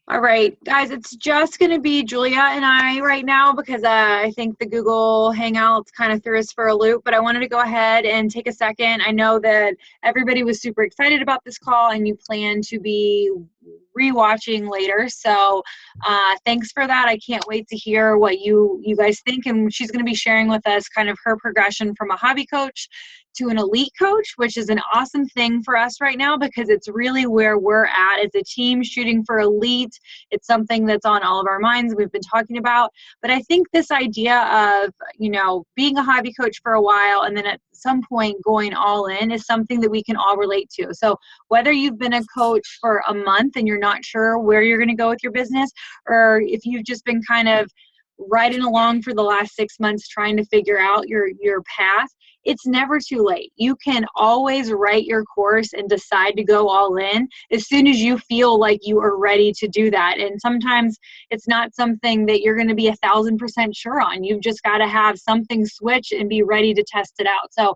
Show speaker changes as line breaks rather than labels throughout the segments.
All right, guys, it's just going to be Julia and I right now because I think the Google Hangouts kind of threw us for a loop, but I wanted to go ahead and take a second. I know that everybody was super excited about this call and you plan to be rewatching later, so thanks for that. I can't wait to hear what you guys think, and she's going to be sharing with us kind of her progression from a hobby coach to an elite coach, which is an awesome thing for us right now because it's really where we're at as a team shooting for elite. It's something that's on all of our minds. We've been talking about, but I think this idea of, being a hobby coach for a while and then at some point going all in is something that we can all relate to. So whether you've been a coach for a month and you're not sure where you're going to go with your business, or if you've just been kind of riding along for the last 6 months trying to figure out your path, it's never too late. You can always write your course and decide to go all in as soon as you feel like you are ready to do that. And sometimes it's not something that you're going to be 1,000% sure on. You've just got to have something switch and be ready to test it out. So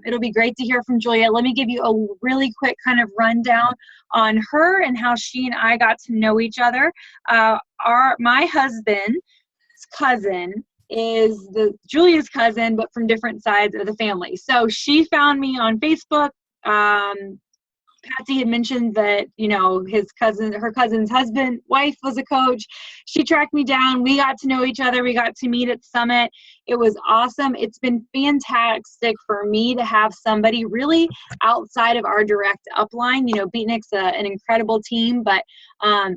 it'll be great to hear from Julia. Let me give you a really quick kind of rundown on her and how she and I got to know each other. My husband cousin is Julia's cousin, but from different sides of the family. So she found me on Facebook. Patsy had mentioned that, her cousin's wife was a coach. She tracked me down. We got to know each other. We got to meet at Summit. It was awesome. It's been fantastic for me to have somebody really outside of our direct upline. Beatnik's an incredible team, but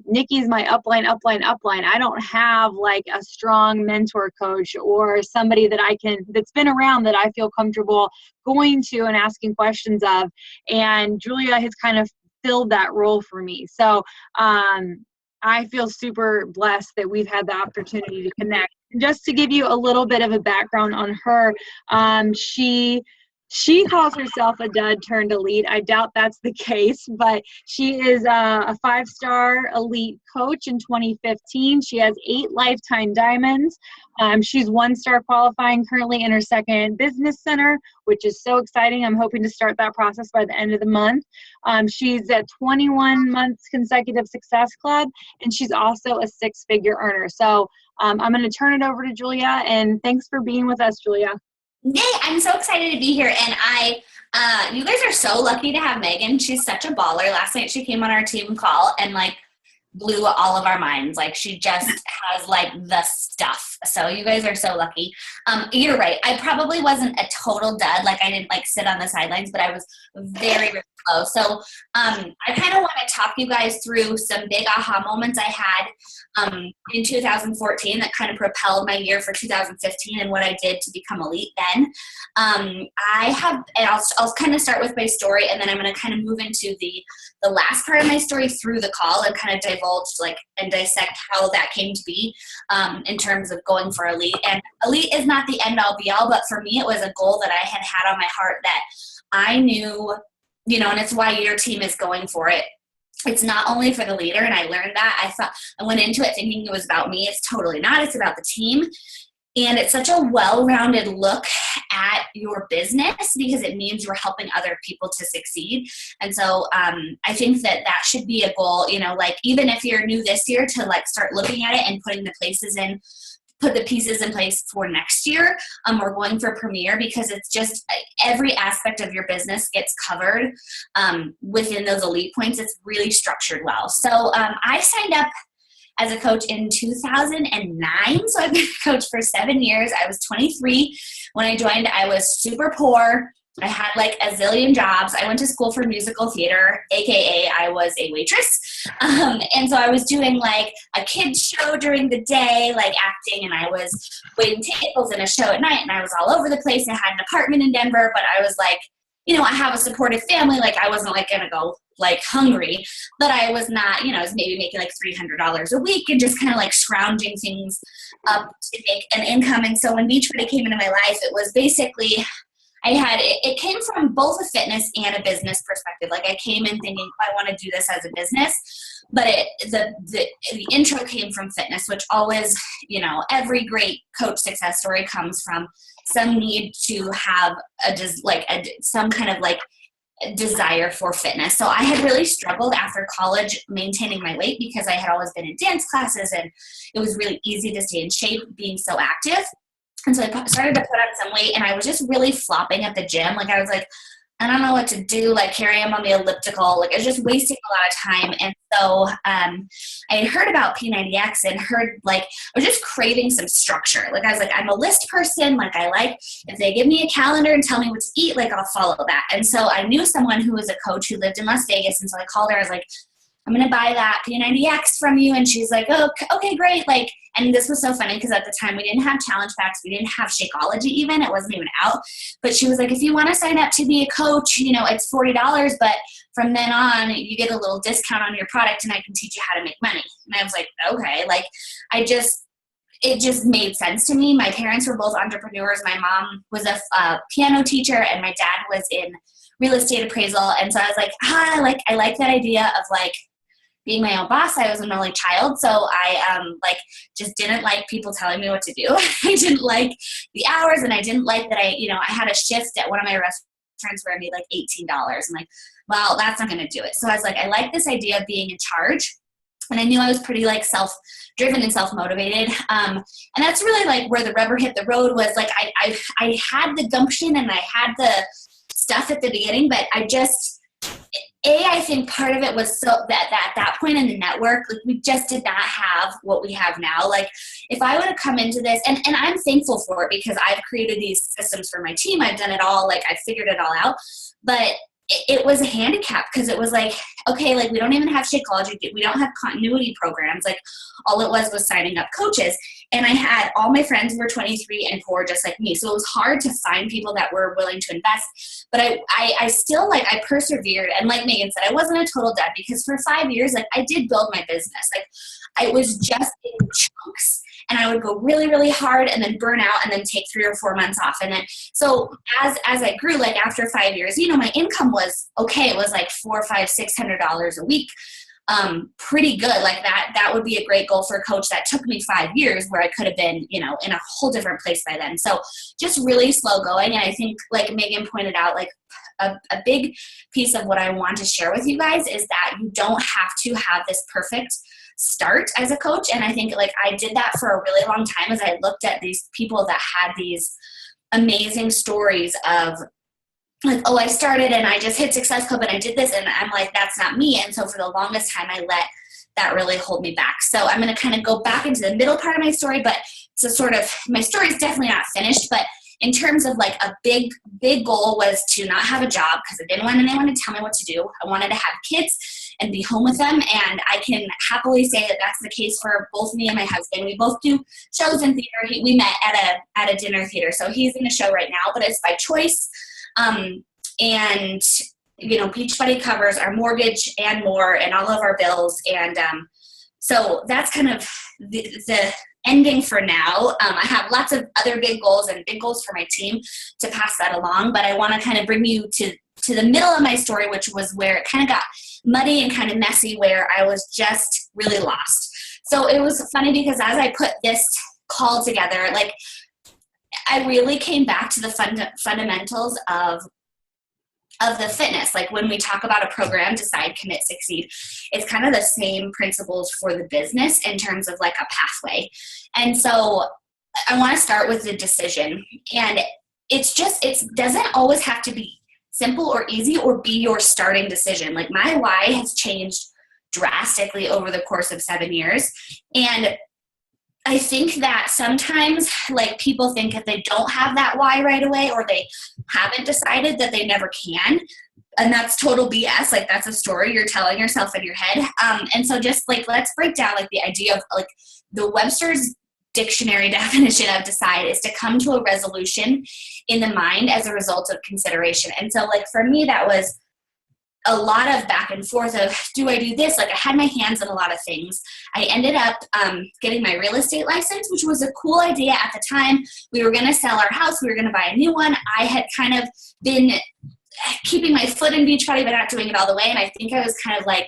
Nikki's my upline. I don't have like a strong mentor coach or somebody that's been around that I feel comfortable going to and asking questions of. And Julia has kind of filled that role for me. So I feel super blessed that we've had the opportunity to connect. And just to give you a little bit of a background on her, she calls herself a dud turned elite. I doubt that's the case, but she is a 5-star elite coach in 2015. She has 8 lifetime diamonds. She's 1-star qualifying currently in her second business center, which is so exciting. I'm hoping to start that process by the end of the month. She's at 21 months consecutive success club, and she's also a 6-figure earner. So I'm going to turn it over to Julia, and thanks for being with us, Julia.
Yay, I'm so excited to be here, and you guys are so lucky to have Megan. She's such a baller. Last night she came on our team call and blew all of our minds. She just has the stuff. So you guys are so lucky. You're right. I probably wasn't a total dud. I didn't sit on the sidelines, but I was very, very close. So I kind of want to talk you guys through some big aha moments I had in 2014 that kind of propelled my year for 2015 and what I did to become elite then. I'll kind of start with my story, and then I'm going to kind of move into the last part of my story through the call and kind of divulge and dissect how that came to be in terms of going for elite. And elite is not the end all be all, but for me it was a goal that I had on my heart that I knew, and it's why your team is going for it. It's not only for the leader, and I learned that. I went into it thinking it was about me. It's totally not. It's about the team. And it's such a well-rounded look at your business because it means you're helping other people to succeed. And so I think that should be a goal, even if you're new this year, to start looking at it and put the pieces in place for next year. We're going for Premier because it's just every aspect of your business gets covered within those elite points. It's really structured well. So I signed up as a coach in 2009. So I've been a coach for 7 years. I was 23 when I joined. I was super poor. I had a zillion jobs. I went to school for musical theater, AKA I was a waitress. And so I was doing a kid's show during the day, acting, and I was waiting tables in a show at night, and I was all over the place. I had an apartment in Denver, but I was I have a supportive family. I wasn't going to go hungry, but I was not, I was maybe making $300 a week and just kind of scrounging things up to make an income. And so when Beachbody came into my life, it was basically, it came from both a fitness and a business perspective. I came in thinking, I want to do this as a business, but the intro came from fitness, which always, every great coach success story comes from some need to have some kind of desire for fitness. So I had really struggled after college maintaining my weight because I had always been in dance classes and it was really easy to stay in shape being so active. And so I started to put on some weight and I was just really flopping at the gym. Like I was like, I don't know what to do. Like here I am on the elliptical. Like I was just wasting a lot of time. And so I had heard about P90X and heard like, I was just craving some structure. Like I was like, I'm a list person. Like I like, if they give me a calendar and tell me what to eat, like I'll follow that. And so I knew someone who was a coach who lived in Las Vegas. And so I called her. I was like, I'm going to buy that P90X from you. And she's like, oh, okay, great. Like, and this was so funny because at the time we didn't have Challenge Packs. We didn't have Shakeology even. It wasn't even out. But she was like, if you want to sign up to be a coach, you know, it's $40, but from then on you get a little discount on your product and I can teach you how to make money. And I was like, okay, like it just made sense to me. My parents were both entrepreneurs. My mom was a piano teacher and my dad was in real estate appraisal. And so I was like, I like that idea of like being my own boss. I was an only child, so I like just didn't like people telling me what to do. I didn't like the hours, and I didn't like that I had a shift at one of my restaurants where I made like $18. I'm like, well, that's not going to do it. So I was like, I like this idea of being in charge, and I knew I was pretty like self-driven and self-motivated. And that's really like where the rubber hit the road was like I had the gumption and I had the stuff at the beginning, but I think part of it was so that at that point in the network, like we just did not have what we have now. Like if I would have come into this, and I'm thankful for it because I've created these systems for my team. I've done it all. Like I figured it all out, but it was a handicap because it was like, okay, like we don't even have Shakeology. We don't have continuity programs. Like all it was signing up coaches. And I had all my friends who were 23 and poor just like me. So it was hard to find people that were willing to invest. But I still like, I persevered. And like Megan said, I wasn't a total dud because for 5 years, like I did build my business. Like I was just in chunks. And I would go really, really hard and then burn out and then take 3 or 4 months off. And then, so as I grew, like after 5 years, my income was okay. It was like $400, $500, $600 a week. Pretty good. Like that would be a great goal for a coach. That took me 5 years where I could have been, in a whole different place by then. So just really slow going. And I think like Megan pointed out, like a big piece of what I want to share with you guys is that you don't have to have this perfect start as a coach. And I think like I did that for a really long time as I looked at these people that had these amazing stories of like, oh, I started and I just hit Success Club and I did this. And I'm like, that's not me. And so for the longest time, I let that really hold me back. So I'm going to kind of go back into the middle part of my story, but to sort of, my story is definitely not finished, but in terms of like a big goal was to not have a job because I didn't want anyone to tell me what to do. I wanted to have kids and be home with them. And I can happily say that that's the case for both me and my husband. We both do shows in theater. We met at a dinner theater. So he's in a show right now, but it's by choice. And Beachbody covers our mortgage and more and all of our bills. And so that's kind of the ending for now. I have lots of other big goals and big goals for my team to pass that along, but I want to kind of bring you to the middle of my story, which was where it kind of got muddy and kind of messy, where I was just really lost. So it was funny because as I put this call together, like I really came back to the fundamentals of the fitness. Like when we talk about a program, Decide, Commit, Succeed, it's kind of the same principles for the business in terms of like a pathway. And so I want to start with the decision. And it doesn't always have to be simple or easy or be your starting decision. Like my why has changed drastically over the course of 7 years. And I think that sometimes like people think if they don't have that why right away or they haven't decided that they never can. And that's total BS. Like that's a story you're telling yourself in your head. And so just like, let's break down like the idea of like the Webster's dictionary definition of decide is to come to a resolution in the mind as a result of consideration. And so like for me, that was a lot of back and forth of, do I do this? Like I had my hands in a lot of things. I ended up getting my real estate license, which was a cool idea at the time. We were going to sell our house. We were going to buy a new one. I had kind of been keeping my foot in Beachbody, but not doing it all the way. And I think I was kind of like,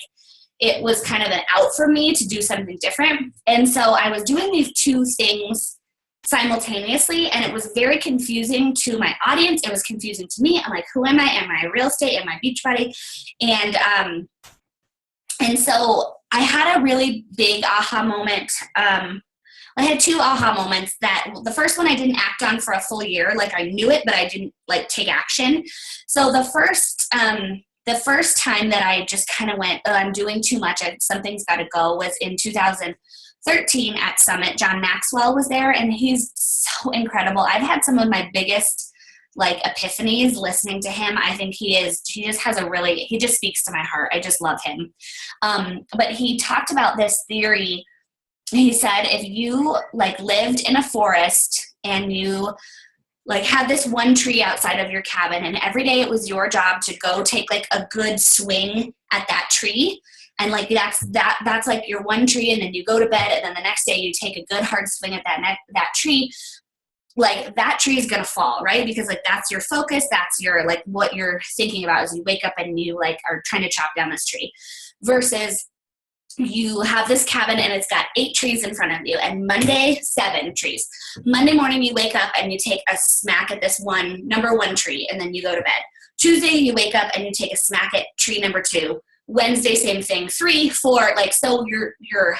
it was kind of an out for me to do something different. And so I was doing these two things simultaneously, and it was very confusing to my audience. It was confusing to me. I'm like, who am I? Am I real estate? Am I Beachbody? And so I had a really big aha moment. I had 2 aha moments. That the first one I didn't act on for a full year. Like, I knew it, but I didn't like take action. So the first time that I just kind of went, oh, I'm doing too much, something's got to go, was in 2013 at Summit. John Maxwell was there, and he's so incredible. I've had some of my biggest like epiphanies listening to him. I think he just speaks to my heart. I just love him. But he talked about this theory. He said, if you like lived in a forest and you like had this one tree outside of your cabin, and every day it was your job to go take like a good swing at that tree, and like that's like your one tree, and then you go to bed, and then the next day you take a good hard swing at that tree, like that tree is gonna fall, right? Because like that's your focus, that's your like what you're thinking about as you wake up and you like are trying to chop down this tree, versus you have this cabin and it's got 8 trees in front of you, and Monday 7 trees. Monday morning you wake up and you take a smack at this number one tree, and then you go to bed. Tuesday you wake up and you take a smack at tree number 2. Wednesday same thing. 3, 4, like, so you're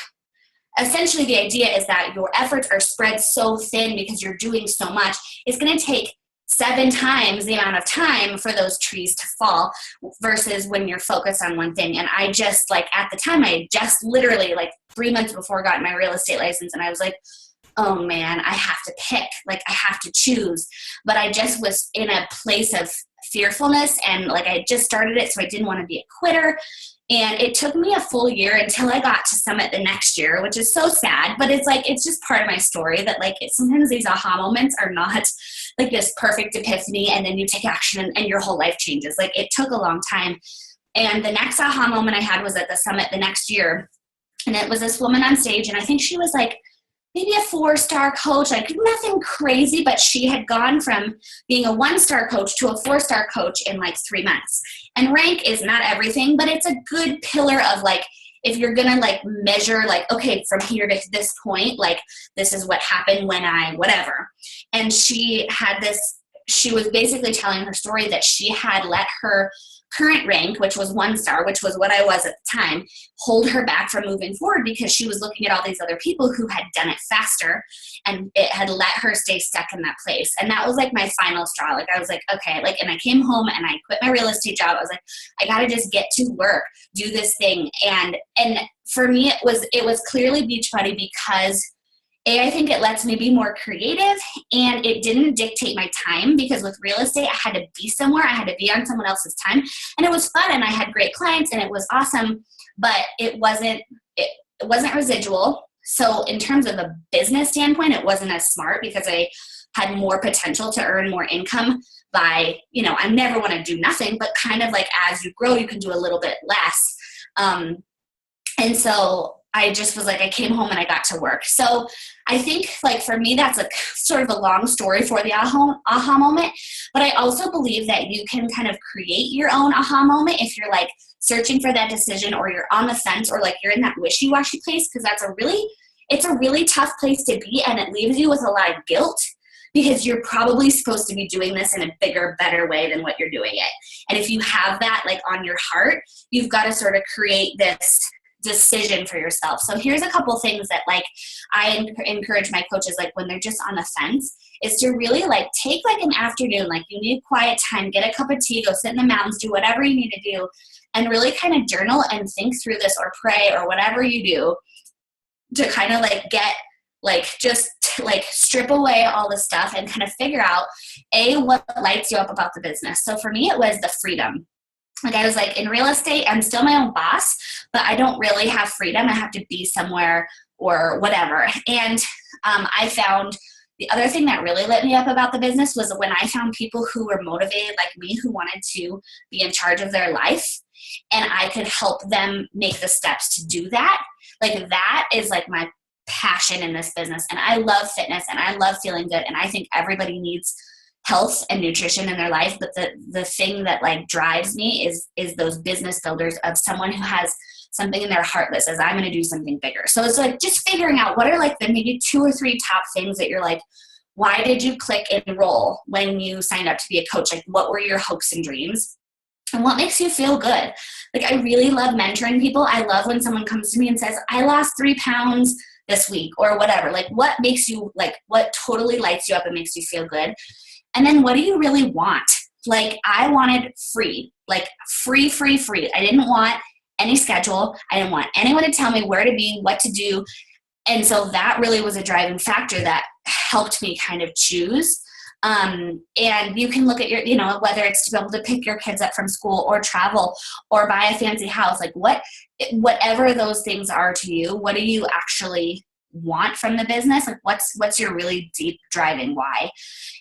essentially, the idea is that your efforts are spread so thin because you're doing so much. It's going to take 7 times the amount of time for those trees to fall, versus when you're focused on one thing. And I just like, at the time, I had just literally like 3 months before got my real estate license, and I was like, oh man, I have to pick, like I have to choose. But I just was in a place of fearfulness, and like I had just started it, so I didn't want to be a quitter. And it took me a full year until I got to Summit the next year, which is so sad, but it's like, it's just part of my story that like sometimes these aha moments are not like this perfect epiphany and then you take action and your whole life changes. Like, it took a long time. And the next aha moment I had was at the Summit the next year. And it was this woman on stage, and I think she was like maybe a 4-star coach, like nothing crazy, but she had gone from being a 1-star coach to a 4-star coach in like 3 months. And rank is not everything, but it's a good pillar of like, if you're going to like measure like, okay, from here to this point, like this is what happened when I, whatever. And she was basically telling her story that she had let her current rank, which was 1-star, which was what I was at the time, hold her back from moving forward, because she was looking at all these other people who had done it faster, and it had let her stay stuck in that place. And that was like my final straw. Like, I was like, okay, like, and I came home and I quit my real estate job. I was like, I got to just get to work, do this thing. And for me, it was clearly Beachbody because I think it lets me be more creative, and it didn't dictate my time, because with real estate, I had to be somewhere. I had to be on someone else's time, and it was fun, and I had great clients, and it was awesome, but it wasn't residual. So in terms of a business standpoint, it wasn't as smart, because I had more potential to earn more income by, I never want to do nothing, but kind of like as you grow, you can do a little bit less. And so I just was like, I came home and I got to work. So I think like for me, that's a sort of a long story for the aha moment. But I also believe that you can kind of create your own aha moment if you're like searching for that decision, or you're on the fence, or like you're in that wishy-washy place, because it's a really tough place to be, and it leaves you with a lot of guilt, because you're probably supposed to be doing this in a bigger, better way than what you're doing it. And if you have that like on your heart, you've got to sort of create this decision for yourself. So here's a couple things that like I encourage my coaches, like when they're just on the fence, is to really like take like an afternoon, like you need quiet time, get a cup of tea, go sit in the mountains, do whatever you need to do, and really kind of journal and think through this, or pray, or whatever you do, to kind of like get like just like strip away all the stuff and kind of figure out what lights you up about the business. So for me, it was the freedom. Like I was like, in real estate, I'm still my own boss, but I don't really have freedom. I have to be somewhere or whatever. And I found the other thing that really lit me up about the business was when I found people who were motivated like me, who wanted to be in charge of their life, and I could help them make the steps to do that. Like that is like my passion in this business. And I love fitness, and I love feeling good. And I think everybody needs health and nutrition in their life, but the thing that like drives me is those business builders, of someone who has something in their heart that says, I'm going to do something bigger. So it's like just figuring out what are like the maybe 2 or 3 top things that you're like, why did you click enroll when you signed up to be a coach? Like, what were your hopes and dreams? And what makes you feel good? Like, I really love mentoring people. I love when someone comes to me and says, I lost 3 pounds this week or whatever. Like, what makes you, like, what totally lights you up and makes you feel good? And then what do you really want? Like, I wanted free, like free. I didn't want any schedule. I didn't want anyone to tell me where to be, what to do. And so that really was a driving factor that helped me kind of choose. And you can look at your, you know, whether it's to be able to pick your kids up from school or travel or buy a fancy house, like whatever those things are to you, what do you actually want from the business? Like what's your really deep driving why?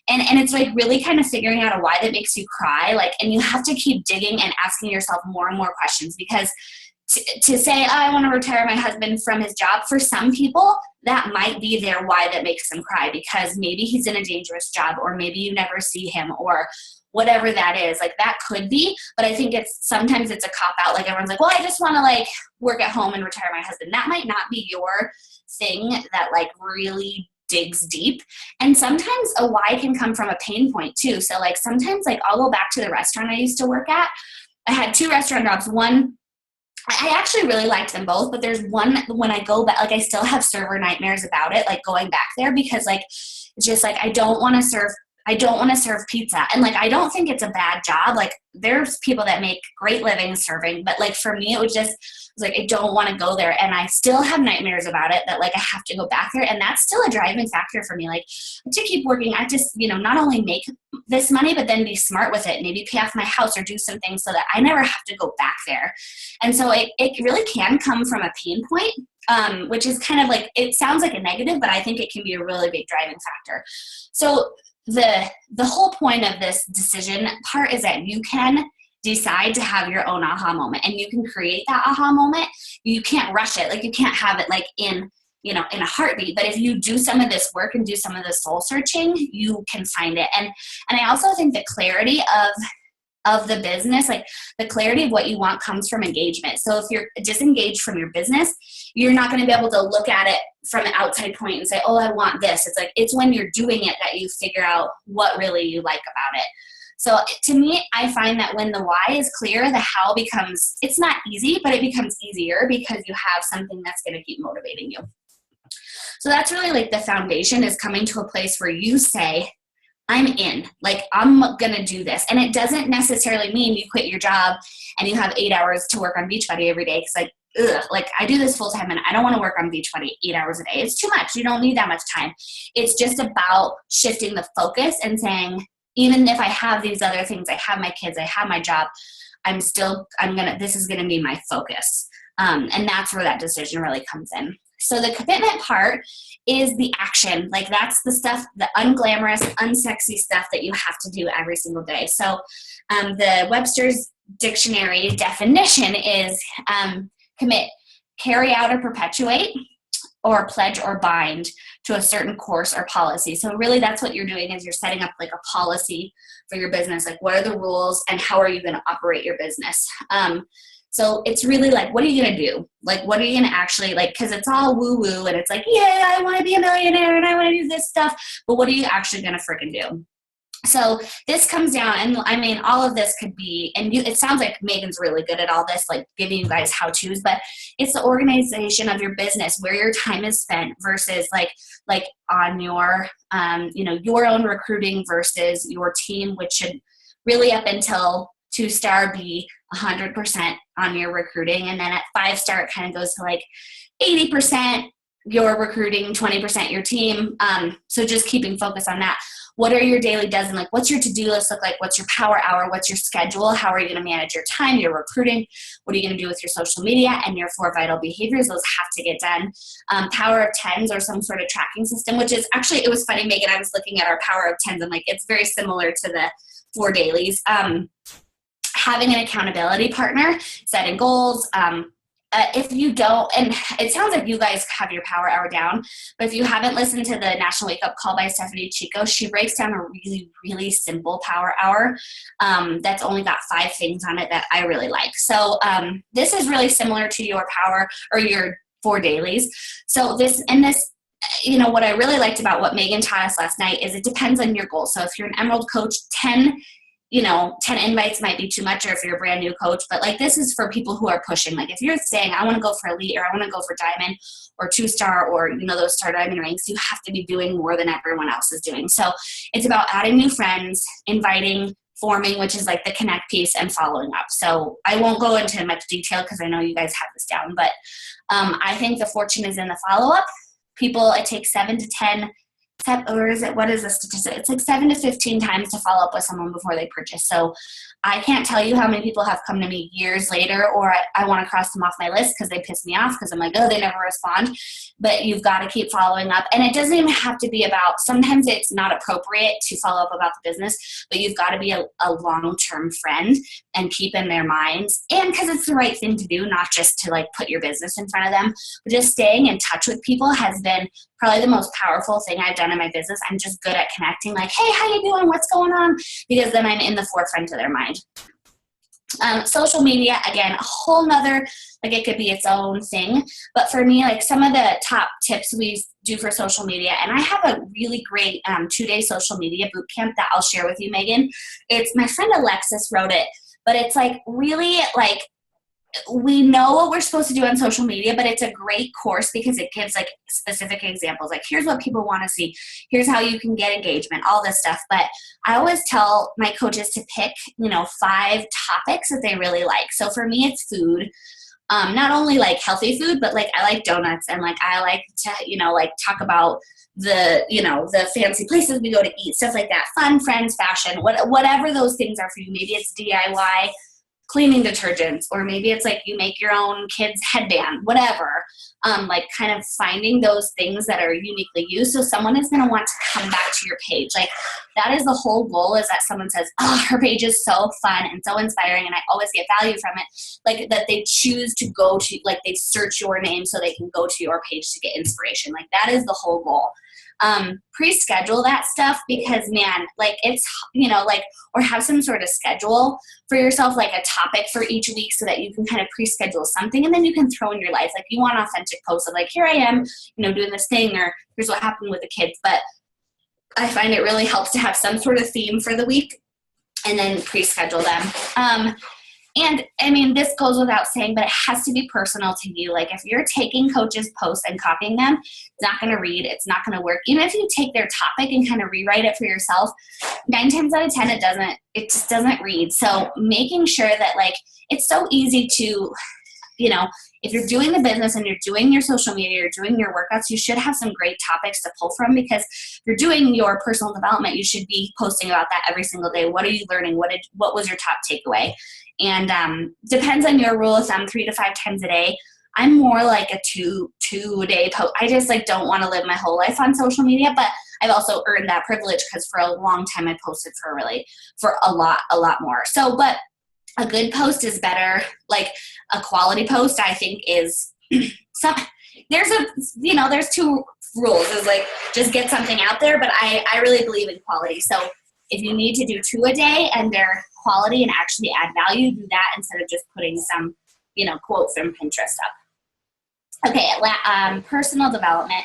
And it's like really kind of figuring out a why that makes you cry. Like, and you have to keep digging and asking yourself more and more questions, because to say, oh, I want to retire my husband from his job, for some people, that might be their why that makes them cry, because maybe he's in a dangerous job, or maybe you never see him, or whatever that is. Like, that could be, but I think sometimes it's a cop out. Like, everyone's like, well, I just want to like work at home and retire my husband. That might not be your thing that like really digs deep. And sometimes a why can come from a pain point too. So like sometimes, like, I'll go back to the restaurant I used to work at. I had 2 restaurant jobs. One, I actually really liked them both, but there's one when I go back, like, I still have server nightmares about it, like going back there, because like, it's just like, I don't want to serve pizza. And like, I don't think it's a bad job. Like, there's people that make great livings serving, but like for me, it was like, I don't want to go there. And I still have nightmares about it, that like I have to go back there. And that's still a driving factor for me. Like, to keep working, I just, you know, not only make this money, but then be smart with it, maybe pay off my house or do some things so that I never have to go back there. And so it really can come from a pain point, which is kind of like, it sounds like a negative, but I think it can be a really big driving factor. So the whole point of this decision part is that you can decide to have your own aha moment, and you can create that aha moment. You can't rush it. Like, you can't have it like in a heartbeat, but if you do some of this work and do some of the soul searching, you can find it. And I also think the clarity of the business, like the clarity of what you want, comes from engagement. So if you're disengaged from your business, you're not going to be able to look at it from an outside point and say, oh, I want this. It's like, it's when you're doing it that you figure out what really you like about it. So to me, I find that when the why is clear, the how becomes, it's not easy, but it becomes easier because you have something that's going to keep motivating you. So that's really like the foundation, is coming to a place where you say, I'm in, like, I'm going to do this. And it doesn't necessarily mean you quit your job and you have 8 hours to work on Beachbody every day. Cause like I do this full time and I don't want to work on Beachbody 8 hours a day. It's too much. You don't need that much time. It's just about shifting the focus and saying, even if I have these other things, I have my kids, I have my job, this is going to be my focus. And that's where that decision really comes in. So the commitment part is the action. Like, that's the stuff, the unglamorous, unsexy stuff that you have to do every single day. So the Webster's Dictionary definition is commit, carry out or perpetuate, or pledge or bind to a certain course or policy. So really that's what you're doing, is you're setting up like a policy for your business. Like, what are the rules and how are you going to operate your business? So it's really like, what are you going to do? Like, what are you going to actually, like, because it's all woo woo and it's like, yeah, I want to be a millionaire and I want to do this stuff. But what are you actually going to freaking do? So this comes down, and I mean, all of this could be, and it sounds like Megan's really good at all this, like giving you guys how-tos, but it's the organization of your business, where your time is spent versus like on your, your own recruiting versus your team, which should really, up until 2-star, be 100% on your recruiting. And then at 5-star, it kind of goes to like 80% your recruiting, 20% your team. So just keeping focus on that. What are your daily dozen? Like, what's your to-do list look like? What's your power hour? What's your schedule? How are you going to manage your time, your recruiting? What are you going to do with your social media and your 4 vital behaviors? Those have to get done. Power of 10s or some sort of tracking system, which is actually, it was funny, Megan, I was looking at our power of 10s. I'm like, it's very similar to the 4 dailies. Having an accountability partner, setting goals, if you don't, and it sounds like you guys have your power hour down, but if you haven't listened to the National Wake Up Call by Stephanie Chico, she breaks down a really, really simple power hour that's only got 5 things on it that I really like. So this is really similar to your power or your 4 dailies. So this, you know, what I really liked about what Megan taught us last night is it depends on your goal. So if you're an Emerald coach, 10 invites might be too much, or if you're a brand new coach, but like this is for people who are pushing. Like if you're saying, I want to go for elite, or I want to go for diamond or 2-star, or, you know, those star diamond ranks, you have to be doing more than everyone else is doing. So it's about adding new friends, inviting, forming, which is like the connect piece, and following up. So I won't go into much detail because I know you guys have this down, but I think the fortune is in the follow-up. People, it takes 7 to 10, or is it, what is the statistic? It's like 7 to 15 times to follow up with someone before they purchase. So I can't tell you how many people have come to me years later, or I want to cross them off my list because they piss me off because I'm like, oh, they never respond. But you've got to keep following up. And it doesn't even have to be about, sometimes it's not appropriate to follow up about the business, but you've got to be a long-term friend and keep in their minds. And because it's the right thing to do, not just to like put your business in front of them, but just staying in touch with people has been probably the most powerful thing I've done in my business. I'm just good at connecting, like, hey, how you doing? What's going on? Because then I'm in the forefront of their mind. Social media, again, a whole nother, like it could be its own thing. But for me, like some of the top tips we do for social media, and I have a really great 2-day social media boot camp that I'll share with you, Megan. It's my friend Alexis wrote it, but it's like really like, we know what we're supposed to do on social media, but it's a great course because it gives like specific examples. Like here's what people want to see. Here's how you can get engagement, all this stuff. But I always tell my coaches to pick, 5 topics that they really like. So for me, it's food. Not only like healthy food, but like I like donuts, and like I like to, like talk about the fancy places we go to eat, stuff like that. Fun, friends, fashion, whatever those things are for you. Maybe it's DIY cleaning detergents, or maybe it's like you make your own kid's headband, whatever. Like kind of finding those things that are uniquely you. So someone is going to want to come back to your page. Like that is the whole goal, is that someone says, oh, her page is so fun and so inspiring, and I always get value from it. Like that they choose to go to, like they search your name so they can go to your page to get inspiration. Like that is the whole goal. Pre-schedule that stuff, because man, like it's, or have some sort of schedule for yourself, like a topic for each week, so that you can kind of pre-schedule something, and then you can throw in your life. Like you want authentic posts of like, here I am, doing this thing, or here's what happened with the kids. But I find it really helps to have some sort of theme for the week and then pre-schedule them. And I mean, this goes without saying, but it has to be personal to you. Like if you're taking coaches' posts and copying them, it's not going to read. It's not going to work. Even if you take their topic and kind of rewrite it for yourself, 9 times out of 10, it just doesn't read. So making sure that like, it's so easy to, if you're doing the business and you're doing your social media, you're doing your workouts, you should have some great topics to pull from, because if you're doing your personal development, you should be posting about that every single day. What are you learning? What was your top takeaway? And depends on your rule of thumb, 3 to 5 times a day. I'm more like a two-day post. I just like don't want to live my whole life on social media, but I've also earned that privilege because for a long time I posted for a lot more. So, but a good post is better. Like a quality post, I think is there's 2 rules. Is like just get something out there, but I really believe in quality. So if you need to do 2 a day and they're quality and actually add value, do that instead of just putting some, quotes from Pinterest up. Okay, personal development,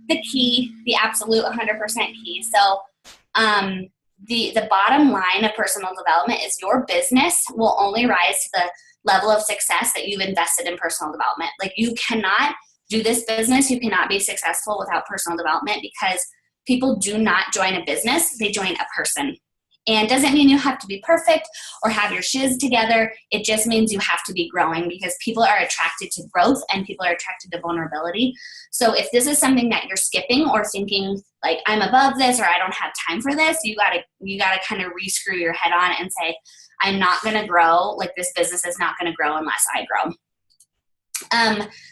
the absolute 100% key. So the bottom line of personal development is your business will only rise to the level of success that you've invested in personal development. Like you cannot do this business, you cannot be successful without personal development, because people do not join a business, they join a person. And doesn't mean you have to be perfect or have your shiz together. It just means you have to be growing, because people are attracted to growth and people are attracted to vulnerability. So if this is something that you're skipping or thinking like I'm above this or I don't have time for this, you gotta kind of re-screw your head on and say, I'm not gonna grow. Like this business is not gonna grow unless I grow.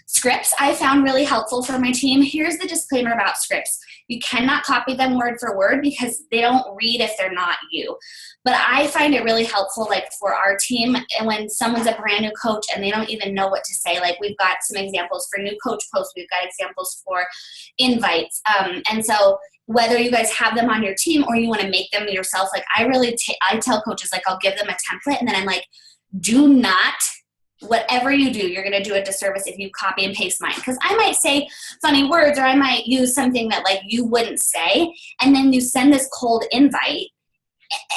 Scripts I found really helpful for my team. Here's the disclaimer about scripts. You cannot copy them word for word because they don't read if they're not you. But I find it really helpful, like for our team, and when someone's a brand new coach and they don't even know what to say, like we've got some examples for new coach posts, we've got examples for invites. And so whether you guys have them on your team or you want to make them yourself, like I tell coaches, like I'll give them a template and then I'm like, do not, whatever you do, you're going to do a disservice if you copy and paste mine. Because I might say funny words or I might use something that like you wouldn't say. And then you send this cold invite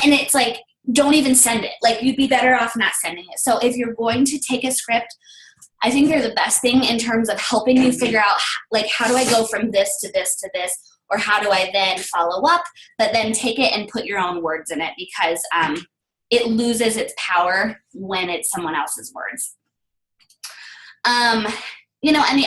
and it's like, don't even send it. Like you'd be better off not sending it. So if you're going to take a script, I think they're the best thing in terms of helping you figure out like, how do I go from this to this to this? Or how do I then follow up? But then take it and put your own words in it because it loses its power when it's someone else's words. You know, and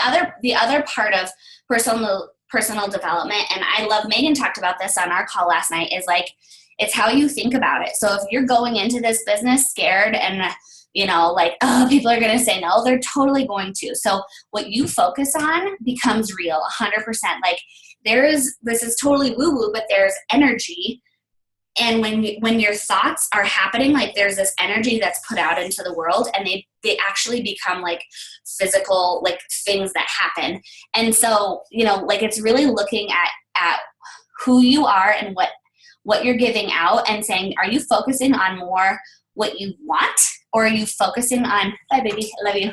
the other part of personal development, and I love, Megan talked about this on our call last night, is like, it's how you think about it. So if you're going into this business scared and, you know, like, oh, people are going to say no, they're totally going to. So what you focus on becomes real 100%. Like this is totally woo-woo, but there's energy. And when your thoughts are happening, like there's this energy that's put out into the world and they actually become like physical, like things that happen. And so, you know, like it's really looking at who you are and what you're giving out and saying, are you focusing on more what you want? Or are you focusing on, bye baby, I love you.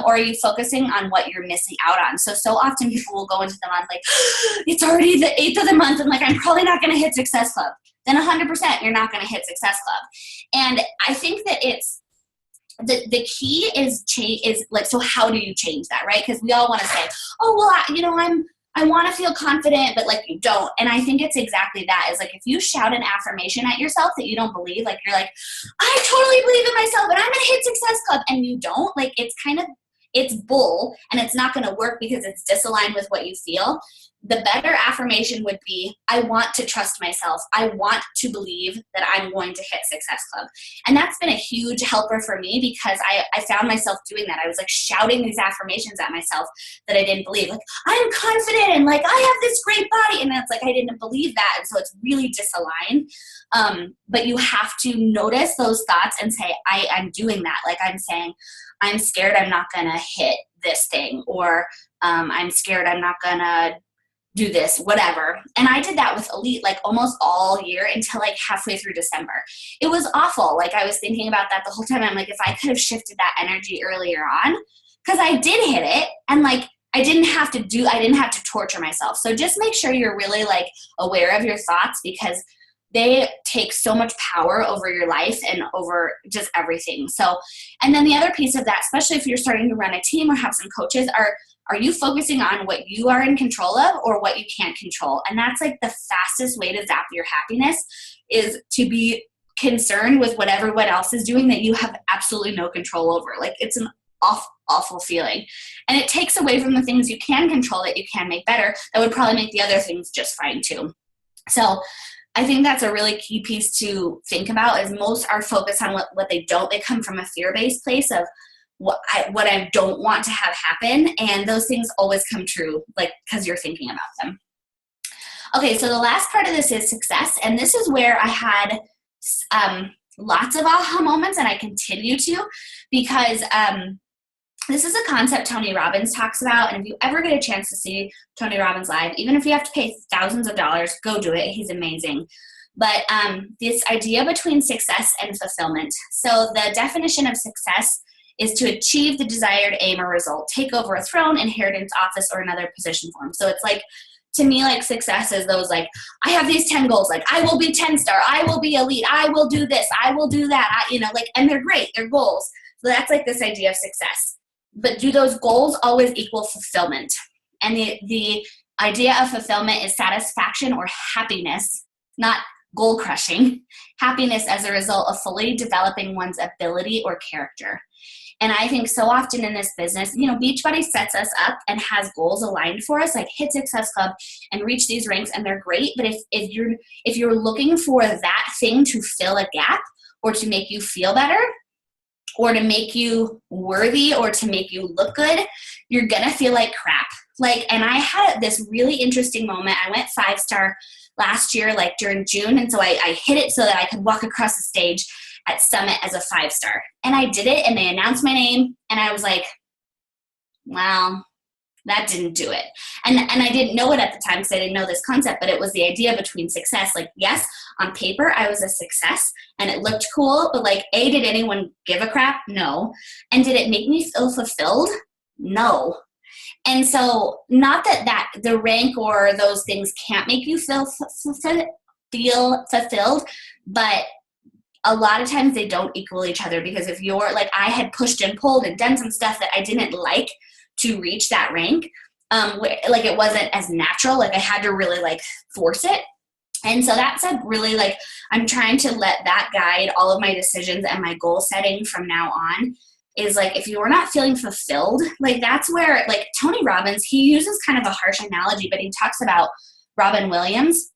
Or are you focusing on what you're missing out on? So often people will go into the month like, it's already the 8th of the month and like, I'm probably not going to hit Success Club. Then 100% you're not going to hit Success Club. And I think that it's, the key is like, so how do you change that, right? Because we all want to say, oh, well, I want to feel confident, but like you don't. And I think it's exactly that, is like, if you shout an affirmation at yourself that you don't believe, like you're like, I totally believe in myself and I'm going to hit Success Club, and you don't, like, it's bull and it's not going to work because it's disaligned with what you feel. The better affirmation would be, I want to trust myself. I want to believe that I'm going to hit Success Club. And that's been a huge helper for me because I found myself doing that. I was like shouting these affirmations at myself that I didn't believe. Like, I'm confident and like, I have this great body. And it's like, I didn't believe that. And so it's really disaligned. But you have to notice those thoughts and say, I'm doing that. Like I'm saying, I'm scared I'm not going to hit this thing, or I'm scared I'm not going to do this, whatever. And I did that with Elite like almost all year until like halfway through December. It was awful. Like I was thinking about that the whole time. I'm like, if I could have shifted that energy earlier on, because I did hit it and like I didn't have to torture myself. So just make sure you're really like aware of your thoughts, because they take so much power over your life and over just everything. So, and then the other piece of that, especially if you're starting to run a team or have some coaches, are you focusing on what you are in control of or what you can't control? And that's like the fastest way to zap your happiness, is to be concerned with what everyone else is doing that you have absolutely no control over. Like it's an awful feeling. And it takes away from the things you can control that you can make better. That would probably make the other things just fine too. So I think that's a really key piece to think about, is most are focused on what they don't. They come from a fear-based place of what I don't want to have happen. And those things always come true, like, because you're thinking about them. Okay, so the last part of this is success. And this is where I had lots of aha moments, and I continue to, because this is a concept Tony Robbins talks about. And if you ever get a chance to see Tony Robbins live, even if you have to pay thousands of dollars, go do it. He's amazing. But this idea between success and fulfillment. So the definition of success is to achieve the desired aim or result, take over a throne, inheritance, office, or another position form. So it's like, to me, like success is those, like, I have these 10 goals, like I will be 10-star, I will be elite, I will do this, I will do that, like, and they're great, they're goals. So that's like this idea of success. But do those goals always equal fulfillment? And the idea of fulfillment is satisfaction or happiness, not goal crushing, happiness as a result of fully developing one's ability or character. And I think so often in this business, Beachbody sets us up and has goals aligned for us, like hit Success Club and reach these ranks, and they're great. But if you're looking for that thing to fill a gap or to make you feel better, or to make you worthy or to make you look good, you're going to feel like crap. Like, and I had this really interesting moment. I went 5-star last year, like during June. And so I hit it so that I could walk across the stage at Summit as a 5-star. And I did it, and they announced my name, and I was like, wow, that didn't do it. And I didn't know it at the time because I didn't know this concept, but it was the idea between success. Like, yes, on paper, I was a success and it looked cool, but like, A, did anyone give a crap? No. And did it make me feel fulfilled? No. And so not that the rank or those things can't make you feel fulfilled, but a lot of times they don't equal each other, because if you're like, I had pushed and pulled and done some stuff that I didn't like to reach that rank, like it wasn't as natural, like I had to really like force it. And so that's a really like, I'm trying to let that guide all of my decisions and my goal setting from now on, is like, if you're not feeling fulfilled, like that's where, like Tony Robbins, he uses kind of a harsh analogy, but he talks about Robin Williams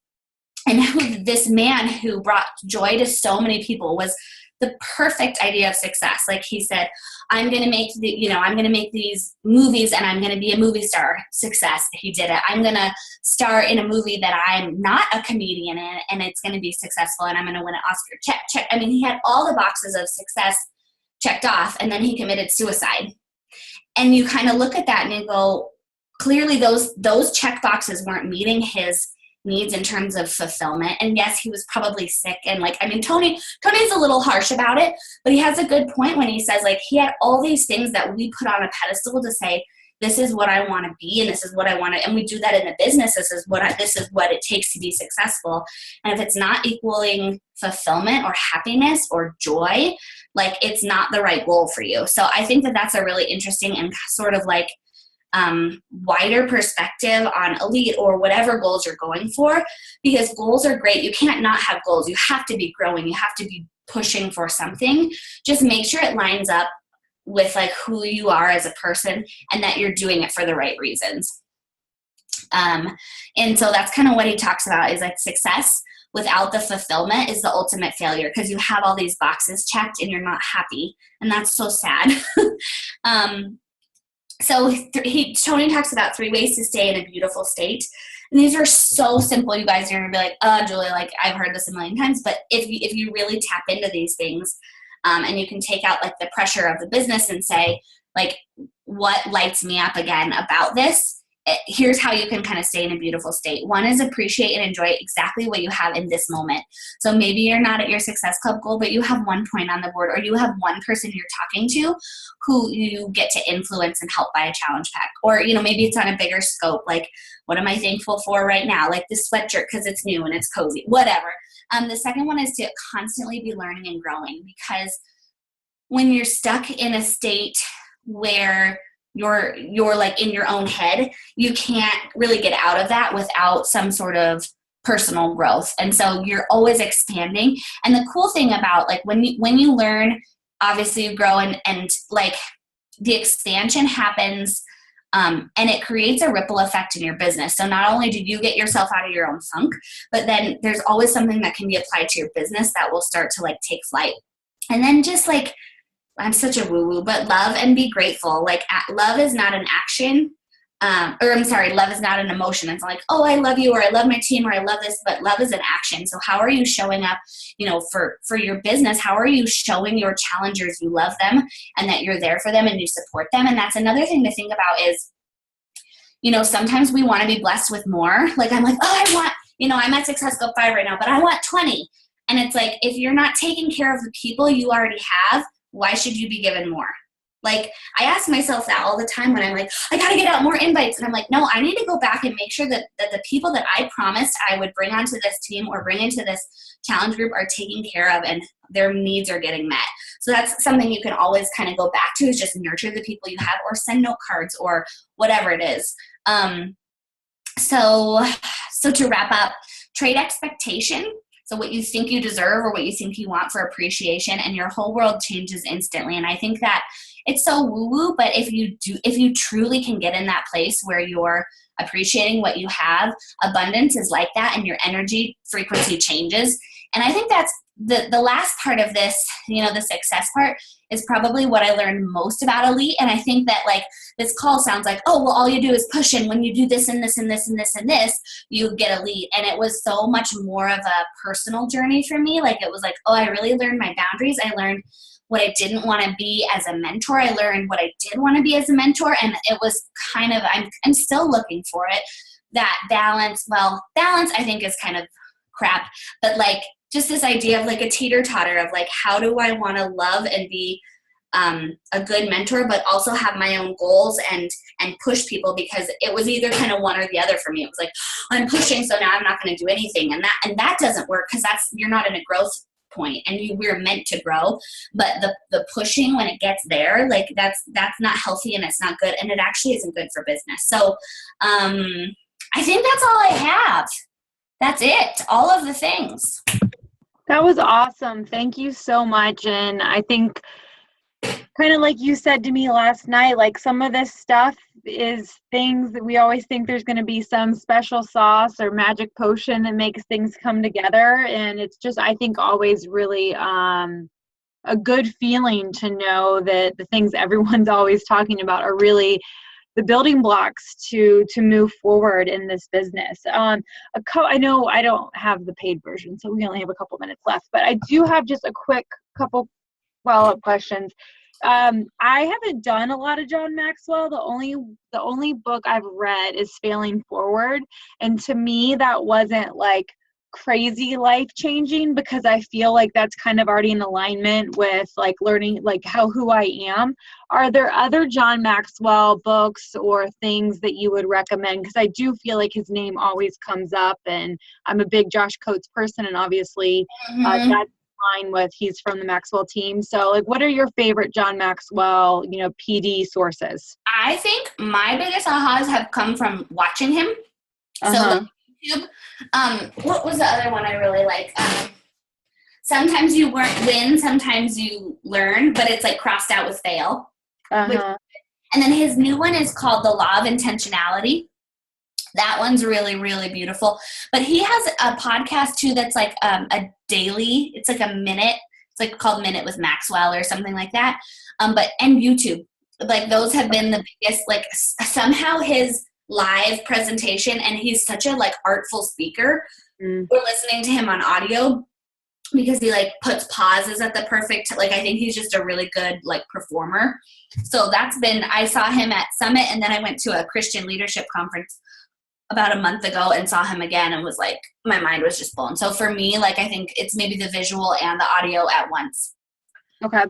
and who this man who brought joy to so many people was the perfect idea of success. Like he said, I'm going to make I'm going to make these movies and I'm going to be a movie star. Success. He did it. I'm going to star in a movie that I'm not a comedian in, and it's going to be successful, and I'm going to win an Oscar. Check. I mean, he had all the boxes of success checked off, and then he committed suicide. And you kind of look at that and you go, clearly those check boxes weren't meeting his needs in terms of fulfillment. And yes, he was probably sick. And like, I mean, Tony's a little harsh about it, but he has a good point when he says like, he had all these things that we put on a pedestal to say, this is what I want to be, and this is what I want to, and we do that in the business. This is what it takes to be successful. And if it's not equaling fulfillment or happiness or joy, like it's not the right goal for you. So I think that that's a really interesting and sort of like wider perspective on elite or whatever goals you're going for, because goals are great. You can't not have goals. You have to be growing. You have to be pushing for something. Just make sure it lines up with like who you are as a person, and that you're doing it for the right reasons. And so that's kind of what he talks about, is like success without the fulfillment is the ultimate failure, because you have all these boxes checked and you're not happy. And that's so sad. So Tony talks about 3 ways to stay in a beautiful state. And these are so simple, you guys. You're going to be like, Julie, like I've heard this a million times. But if you really tap into these things, and you can take out like the pressure of the business and say, like, what lights me up again about this? Here's how you can kind of stay in a beautiful state. One is appreciate and enjoy exactly what you have in this moment. So maybe you're not at your Success Club goal, but you have 1 point on the board, or you have 1 person you're talking to who you get to influence and help buy a challenge pack. Or, maybe it's on a bigger scope. Like, what am I thankful for right now? Like this sweatshirt because it's new and it's cozy, whatever. The second one is to constantly be learning and growing, because when you're stuck in a state where you're like in your own head, you can't really get out of that without some sort of personal growth. And so you're always expanding. And the cool thing about like when you learn, obviously you grow, and like the expansion happens, and it creates a ripple effect in your business. So not only do you get yourself out of your own funk, but then there's always something that can be applied to your business that will start to like take flight. And then just like, I'm such a woo-woo, but love and be grateful. Like love is not an action, love is not an emotion. It's not like, oh, I love you, or I love my team, or I love this, but love is an action. So how are you showing up, for your business? How are you showing your challengers you love them and that you're there for them and you support them? And that's another thing to think about is, sometimes we want to be blessed with more. Like I'm like, I'm at Success Club 5 right now, but I want 20. And it's like, if you're not taking care of the people you already have, why should you be given more? Like, I ask myself that all the time when I'm like, I got to get out more invites. And I'm like, no, I need to go back and make sure that the people that I promised I would bring onto this team or bring into this challenge group are taken care of and their needs are getting met. So that's something you can always kind of go back to, is just nurture the people you have, or send note cards or whatever it is. So to wrap up, trade expectation. So what you think you deserve or what you think you want for appreciation, and your whole world changes instantly. And I think that it's so woo-woo, but if you truly can get in that place where you're appreciating what you have, abundance is like that, and your energy frequency changes. And I think that's the last part of this, the success part is probably what I learned most about Elite. And I think that like this call sounds like, oh, well, all you do is push, and when you do this and this and this and this and this, you get Elite. And it was so much more of a personal journey for me. Like it was like, oh, I really learned my boundaries. I learned what I didn't want to be as a mentor. I learned what I did want to be as a mentor. And it was kind of, I'm still looking for it. That balance I think is kind of crap, but like just this idea of like a teeter-totter of like, how do I want to love and be a good mentor, but also have my own goals and push people, because it was either kind of one or the other for me. It was like, I'm pushing, so now I'm not going to do anything. And that doesn't work, because you're not in a growth point, and we're meant to grow. But the pushing, when it gets there, like that's not healthy, and it's not good, and it actually isn't good for business. So I think that's all I have. That's it. All of the things.
That was awesome. Thank you so much. And I think kind of like you said to me last night, like some of this stuff is things that we always think there's going to be some special sauce or magic potion that makes things come together. And it's just, I think, always really a good feeling to know that the things everyone's always talking about are really the building blocks to move forward in this business. I know I don't have the paid version, so we only have a couple minutes left, but I do have just a quick couple follow-up questions. I haven't done a lot of John Maxwell. The only book I've read is Failing Forward, and to me that wasn't like crazy life-changing, because I feel like that's kind of already in alignment with like learning like who I am. Are there other John Maxwell books or things that you would recommend? Because I do feel like his name always comes up, and I'm a big Josh Coates person, and obviously that's fine with he's from the Maxwell team. So like, what are your favorite John Maxwell, PD sources?
I think my biggest ahas have come from watching him. So like YouTube. What was the other one I really like? Sometimes you win, sometimes you learn, but it's like crossed out with fail. And then his new one is called The Law of Intentionality. That one's really, really beautiful. But he has a podcast too that's like a daily, it's like a minute. It's like called Minute with Maxwell or something like that. And YouTube. Like those have been the biggest, like somehow his live presentation, and he's such a like artful speaker. We're listening to him on audio because he like puts pauses at the perfect, like I think he's just a really good like performer. So I saw him at Summit, and then I went to a Christian leadership conference about a month ago and saw him again, and was like, my mind was just blown. So for me, like I think it's maybe the visual and the audio at once.
Okay.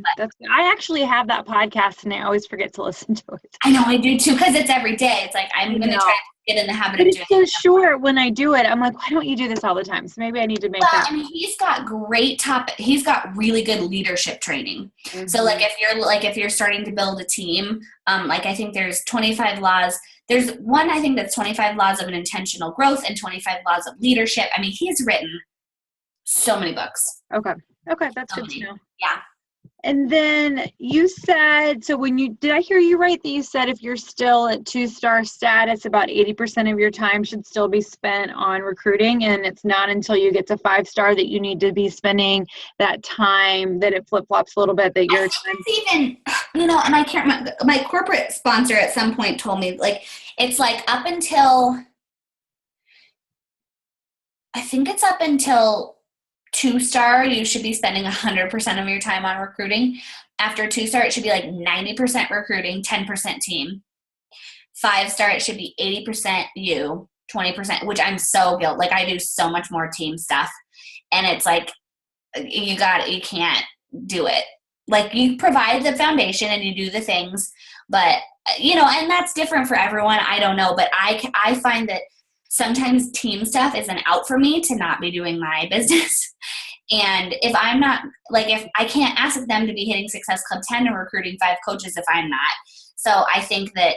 I actually have that podcast, and I always forget to listen to it.
I know, I do too, because it's every day. It's like, I'm going to try to get in the habit of doing it.
It's so short when I do it. I'm like, why don't you do this all the time? So maybe I need to make that.
And he's got really good leadership training. So like, if you're starting to build a team, like I think there's 25 laws. There's one, I think that's 25 laws of an intentional growth and 25 laws of leadership. I mean, he's written so many books.
Okay. That's good to know.
Yeah.
And then you said, so did I hear you right that you said if you're still at 2-star status, about 80% of your time should still be spent on recruiting, and it's not until you get to 5-star that you need to be spending that time, that it flip-flops a little bit, that your time.
It's even, and I can't remember, my corporate sponsor at some point told me, like, it's like up until 2-star, you should be spending 100% of your time on recruiting. After 2-star, it should be like 90% recruiting, 10% team. 5-star, it should be 80% you, 20%, which I'm so guilty. Like I do so much more team stuff, and it's like, you can't do it. Like you provide the foundation and you do the things, but and that's different for everyone. I don't know, but I find that sometimes team stuff is an out for me to not be doing my business. And if I'm not, like, if I can't ask them to be hitting Success Club 10 and recruiting 5 coaches if I'm not. So I think that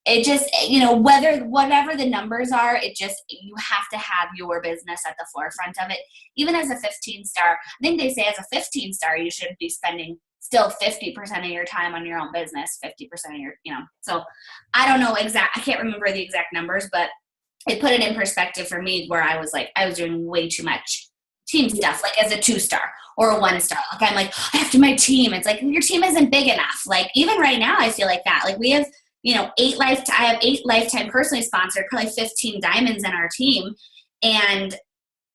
it just, whatever the numbers are, you have to have your business at the forefront of it. Even as a 15-star, I think they say as a 15-star, you should be spending still 50% of your time on your own business, 50% of your, so I don't know I can't remember the exact numbers, but it put it in perspective for me where I was like, I was doing way too much team stuff, like as a 2-star or a 1-star. Like I'm like, I have to my team. It's like your team isn't big enough. Like even right now, I feel like that. Like we have, you know, I have 8 lifetime personally sponsored, probably 15 diamonds in our team. And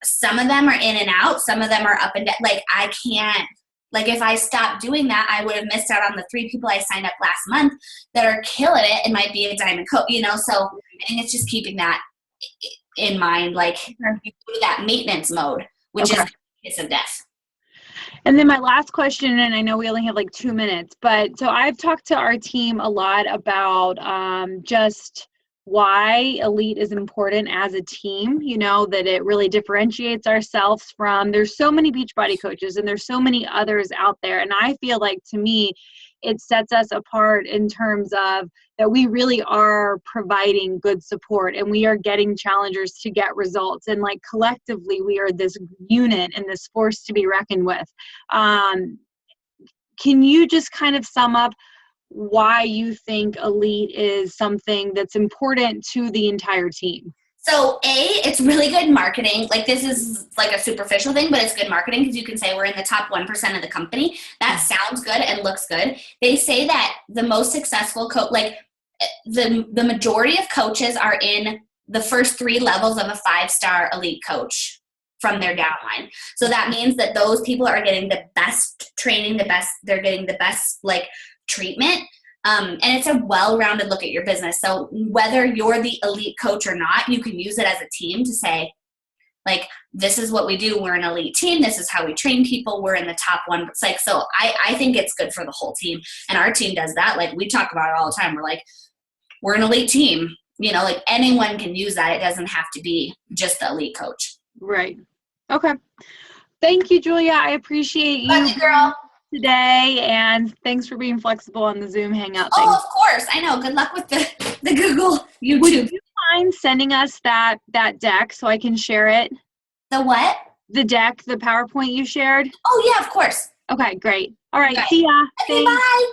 some of them are in and out. Some of them are up and down. Like I can't, like if I stopped doing that, I would have missed out on the 3 people I signed up last month that are killing it and might be a diamond coach, you know? So I think it's just keeping that in mind. Like you go to that maintenance mode, which is the kiss of death.
And then my last question, and I know we only have like 2 minutes, but so I've talked to our team a lot about just why Elite is important as a team, you know, that it really differentiates ourselves from, there's so many Beachbody coaches and there's so many others out there. And I feel like, to me, it sets us apart in terms of that we really are providing good support and we are getting challengers to get results. And like collectively, we are this unit and this force to be reckoned with. Can you just kind of sum up why you think Elite is something that's important to the entire team?
So it's really good marketing. Like this is like a superficial thing, but it's good marketing because you can say we're in the top 1% of the company. That sounds good and looks good. They say that the most successful coach, like the majority of coaches are in the first 3 levels of a 5-star elite coach from their downline. So that means that those people are getting the best training, they're getting the best like treatment. And it's a well-rounded look at your business. So whether you're the elite coach or not, you can use it as a team to say, like, this is what we do. We're an elite team. This is how we train people. We're in the top 1. It's like, so I think it's good for the whole team. And our team does that. Like we talk about it all the time. We're like, we're an elite team. You know, like anyone can use that. It doesn't have to be just the elite coach.
Right. Okay. Thank you, Julia. I appreciate you.
Love you, girl.
Today, and thanks for being flexible on the Zoom Hangout thing.
Oh, of course. I know. Good luck with the Google YouTube.
Would you mind sending us that deck so I can share it?
The what?
The deck, the PowerPoint you shared?
Oh, yeah, of course.
Okay, great. All right,
Okay.
see ya.
Okay,
Thanks.
bye.